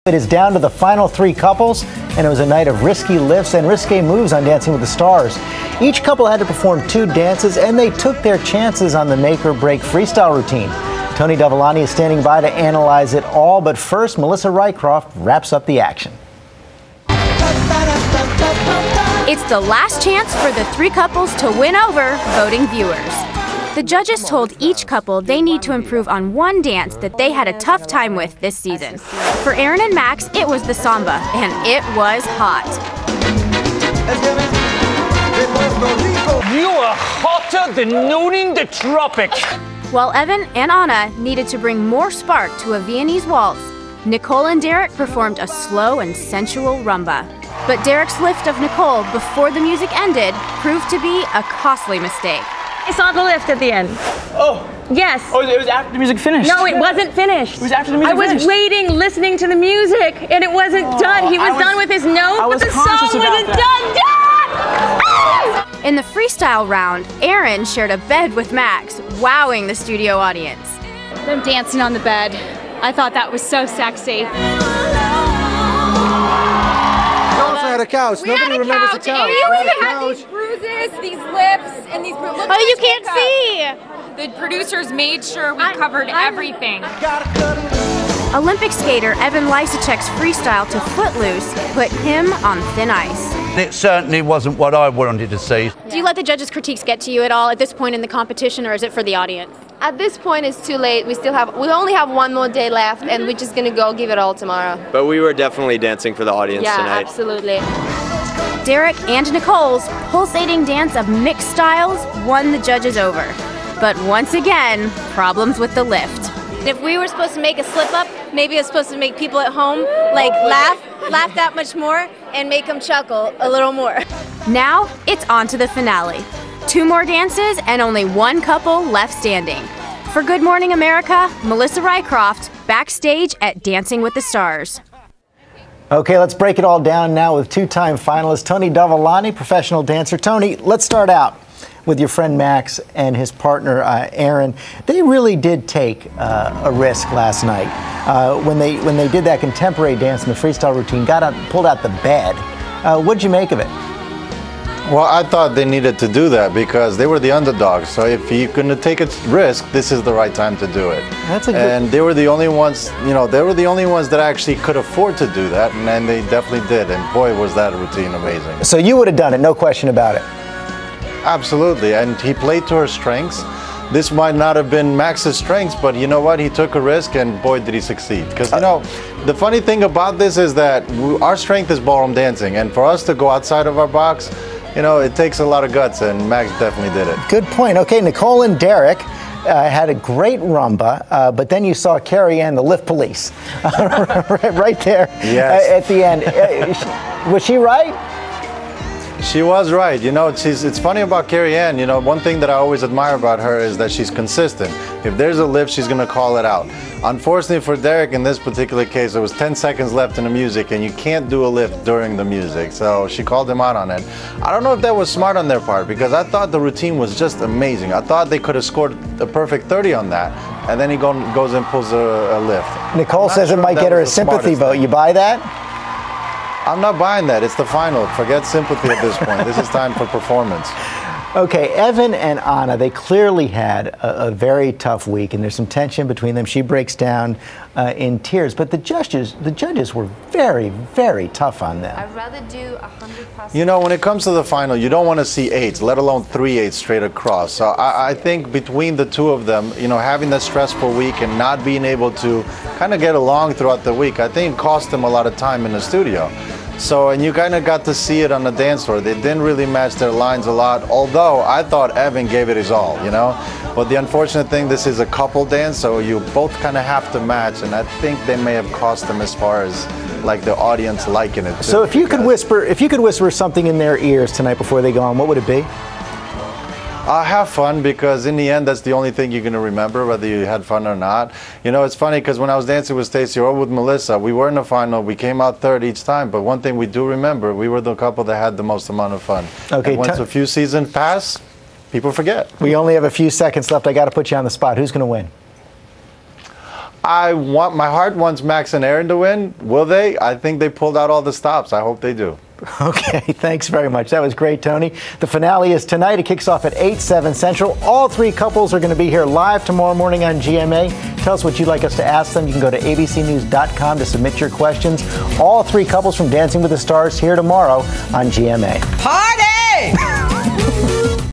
It is down to the final 3 couples, and it was a night of risky lifts and risque moves on Dancing with the Stars. Each couple had to perform 2 dances, and they took their chances on the make or break freestyle routine. Tony Dovolani is standing by to analyze it all, but first, Melissa Rycroft wraps up the action. It's the last chance for the 3 couples to win over voting viewers. The judges told each couple they need to improve on one dance that they had a tough time with this season. For Aaron and Max, it was the samba, and it was hot. You are hotter than nooning the tropic. While Evan and Anna needed to bring more spark to a Viennese waltz, Nicole and Derek performed a slow and sensual rumba. But Derek's lift of Nicole before the music ended proved to be a costly mistake. I saw the lift at the end. Oh. Yes. Oh, it was after the music finished. No, it wasn't finished. It was after the music finished. I was waiting, listening to the music, and it wasn't done. He was done with his note, but the song wasn't done. In the freestyle round, Aaron shared a bed with Max, wowing the studio audience. Them dancing on the bed. I thought that was so sexy. Had a couch. Nobody remembers the couch. You even had these bruises, these lips, and these. Oh, you can't see. The producers made sure we covered everything. Olympic skater Evan Lysacek's freestyle to Footloose put him on thin ice. It certainly wasn't what I wanted to see. Do you let the judges' critiques get to you at all at this point in the competition, or is it for the audience? At this point, it's too late. We only have one more day left, and we're just gonna go give it all tomorrow. But we were definitely dancing for the audience tonight. Yeah, absolutely. Derek and Nicole's pulsating dance of mixed styles won the judges over. But once again, problems with the lift. If we were supposed to make a slip up, maybe it's supposed to make people at home laugh that much more and make them chuckle a little more. Now it's on to the finale. 2 more dances and only 1 couple left standing. For Good Morning America, Melissa Rycroft, backstage at Dancing with the Stars. Okay, let's break it all down now with 2-time finalist Tony Dovolani, professional dancer. Tony, let's start out with your friend Max and his partner Aaron. They really did take a risk last night when they did that contemporary dance in the freestyle routine. Pulled out the bed. What'd you make of it? Well, I thought they needed to do that because they were the underdogs. So if you're going to take a risk, this is the right time to do it. And they were the only ones, they were the only ones that actually could afford to do that, and they definitely did. And boy, was that routine amazing. So you would have done it, no question about it. Absolutely, and he played to her strengths. This might not have been Max's strengths, but you know what? He took a risk, and boy, did he succeed. Because, the funny thing about this is that our strength is ballroom dancing, and for us to go outside of our box, it takes a lot of guts, and Max definitely did it. Good point. Okay, Nicole and Derek had a great rumba, but then you saw Carrie Ann, the lift police, right there at the end. Was she right? She was right. It's funny about Carrie Ann. One thing that I always admire about her is that she's consistent. If there's a lift, she's going to call it out. Unfortunately for Derek, in this particular case, there was 10 seconds left in the music, and you can't do a lift during the music. So she called him out on it. I don't know if that was smart on their part, because I thought the routine was just amazing. I thought they could have scored a perfect 30 on that, and then he goes and pulls a lift. Nicole says it might get her a sympathy vote. You buy that? I'm not buying that. It's the final. Forget sympathy at this point. This is time for performance. Okay, Evan and Anna, they clearly had a very tough week, and there's some tension between them. She breaks down in tears, but the judges were very, very tough on them. I'd rather do 100%. When it comes to the final, you don't want to see 8s, let alone 3 8s straight across. So I think between the 2 of them, having that stressful week and not being able to kind of get along throughout the week, I think it cost them a lot of time in the studio. So, and you kind of got to see it on the dance floor. They didn't really match their lines a lot, although I thought Evan gave it his all, But the unfortunate thing, this is a couple dance, so you both kind of have to match, and I think they may have cost them as far as the audience liking it too. So if you could whisper something in their ears tonight before they go on, what would it be? Have fun, because in the end, that's the only thing you're going to remember, whether you had fun or not. It's funny, because when I was dancing with Stacey or with Melissa, we were in the final. We came out 3rd each time, but one thing we do remember, we were the couple that had the most amount of fun. Okay. And once a few seasons pass, people forget. We only have a few seconds left. I got to put you on the spot. Who's going to win? My heart wants Max and Aaron to win. Will they? I think they pulled out all the stops. I hope they do. Okay, thanks very much. That was great, Tony. The finale is tonight. It kicks off at 8/7 Central. All three couples are going to be here live tomorrow morning on GMA. Tell us what you'd like us to ask them. You can go to abcnews.com to submit your questions. All three couples from Dancing with the Stars here tomorrow on GMA. Party!